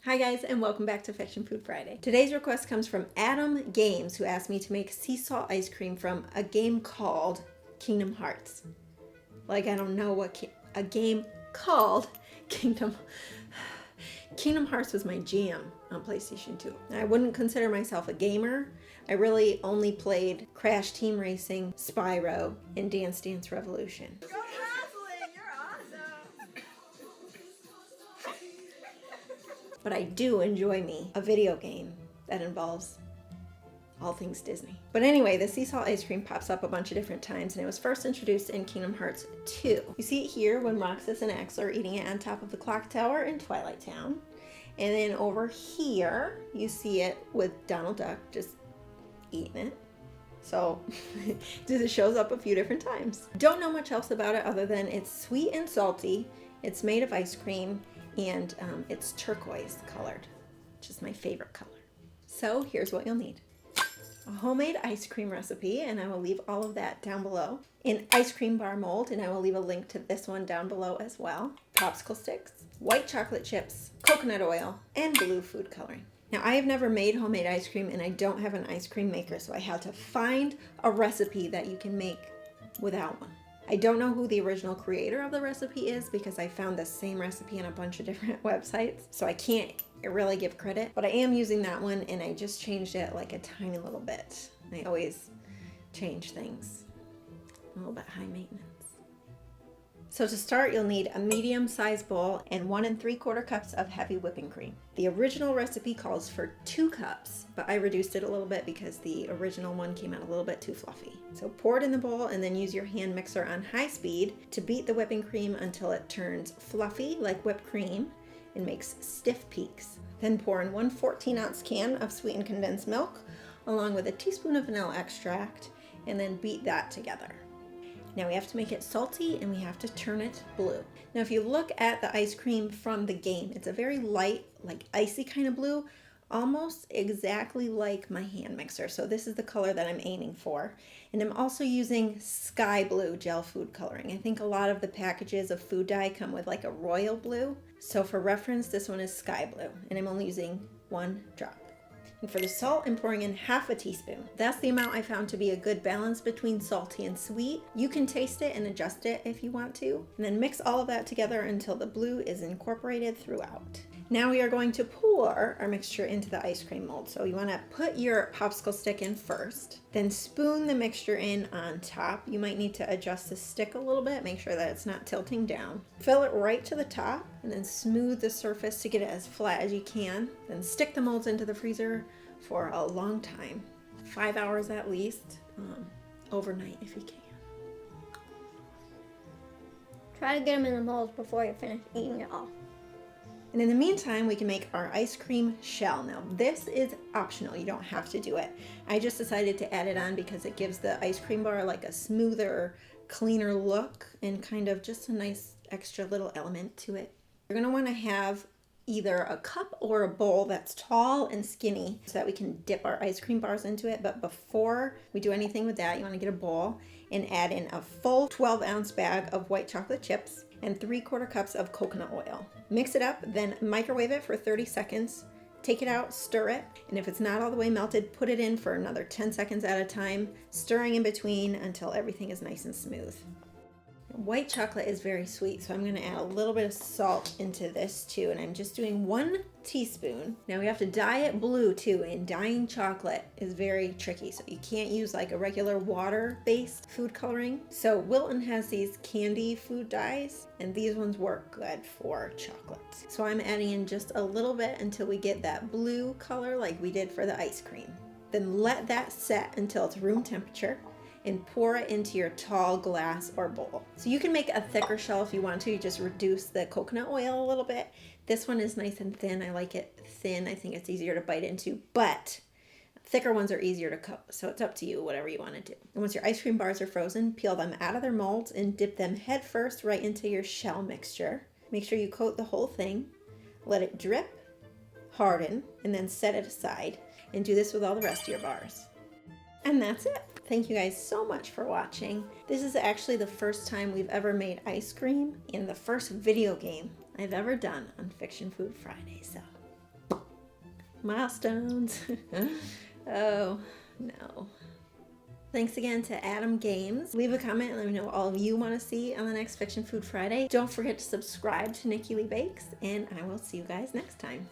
Hi guys, and welcome back to Fiction Food Friday. Today's request comes from Adam Games, who asked me to make sea salt ice cream from a game called Kingdom Hearts. Like, I don't know what a game called Kingdom Hearts was my jam on PlayStation 2. I wouldn't consider myself a gamer. I really only played Crash Team Racing, Spyro, and Dance Dance Revolution. Go wrestling! You're awesome! But I do enjoy me a video game that involves all things Disney. But anyway, the sea salt ice cream pops up a bunch of different times, and it was first introduced in Kingdom Hearts 2. You see it here when Roxas and Axel are eating it on top of the clock tower in Twilight Town. And then over here, you see it with Donald Duck just eating it. So it shows up a few different times. Don't know much else about it other than it's sweet and salty. It's made of ice cream, and it's turquoise colored, which is my favorite color. So here's what you'll need. A homemade ice cream recipe, and I will leave all of that down below. An ice cream bar mold, and I will leave a link to this one down below as well. Popsicle sticks, white chocolate chips, coconut oil, and blue food coloring. Now, I have never made homemade ice cream, and I don't have an ice cream maker, so I had to find a recipe that you can make without one. I don't know who the original creator of the recipe is because I found the same recipe on a bunch of different websites, so I can't really give credit, but I am using that one, and I just changed it like a tiny little bit. I always change things. A little bit high maintenance. So to start, you'll need a medium-sized bowl and 1 3/4 cups of heavy whipping cream. The original recipe calls for 2 cups, but I reduced it a little bit because the original one came out a little bit too fluffy. So pour it in the bowl and then use your hand mixer on high speed to beat the whipping cream until it turns fluffy like whipped cream and makes stiff peaks. Then pour in 1 14-ounce can of sweetened condensed milk along with a teaspoon of vanilla extract, and then beat that together. Now we have to make it salty, and we have to turn it blue. Now if you look at the ice cream from the game, it's a very light, like icy kind of blue, almost exactly like my hand mixer. So this is the color that I'm aiming for. And I'm also using sky blue gel food coloring. I think a lot of the packages of food dye come with like a royal blue. So for reference, this one is sky blue, and I'm only using 1 drop. And for the salt, I'm pouring in 1/2 teaspoon. That's the amount I found to be a good balance between salty and sweet. You can taste it and adjust it if you want to. And then mix all of that together until the blue is incorporated throughout. Now we are going to pour our mixture into the ice cream mold. So you want to put your popsicle stick in first, then spoon the mixture in on top. You might need to adjust the stick a little bit, make sure that it's not tilting down. Fill it right to the top, and then smooth the surface to get it as flat as you can. Then stick the molds into the freezer for a long time, 5 hours at least, overnight if you can. Try to get them in the molds before you finish eating it all. And in the meantime, we can make our ice cream shell. Now, this is optional. You don't have to do it. I just decided to add it on because it gives the ice cream bar like a smoother, cleaner look and kind of just a nice extra little element to it. You're going to want to have either a cup or a bowl that's tall and skinny so that we can dip our ice cream bars into it. But before we do anything with that, you want to get a bowl and add in a full 12-ounce bag of white chocolate chips and 3/4 cups of coconut oil. Mix it up, then microwave it for 30 seconds. Take it out, stir it, and if it's not all the way melted, put it in for another 10 seconds at a time, stirring in between until everything is nice and smooth. White chocolate is very sweet, so I'm going to add a little bit of salt into this too, and I'm just doing 1 teaspoon. Now we have to dye it blue too, and dyeing chocolate is very tricky, so you can't use like a regular water-based food coloring. So Wilton has these candy food dyes, and these ones work good for chocolate. So I'm adding in just a little bit until we get that blue color like we did for the ice cream. Then let that set until it's room temperature, and pour it into your tall glass or bowl. So you can make a thicker shell if you want to. You just reduce the coconut oil a little bit. This one is nice and thin. I like it thin. I think it's easier to bite into, but thicker ones are easier to coat. So it's up to you, whatever you want to do. And once your ice cream bars are frozen, peel them out of their molds and dip them head first right into your shell mixture. Make sure you coat the whole thing. Let it drip, harden, and then set it aside. And do this with all the rest of your bars. And that's it. Thank you guys so much for watching. This is actually the first time we've ever made ice cream and the first video game I've ever done on Fiction Food Friday. So Milestones. Oh, no. Thanks again to Adam Games. Leave a comment and let me know what all of you want to see on the next Fiction Food Friday. Don't forget to subscribe to Nicki Lee Bakes, and I will see you guys next time.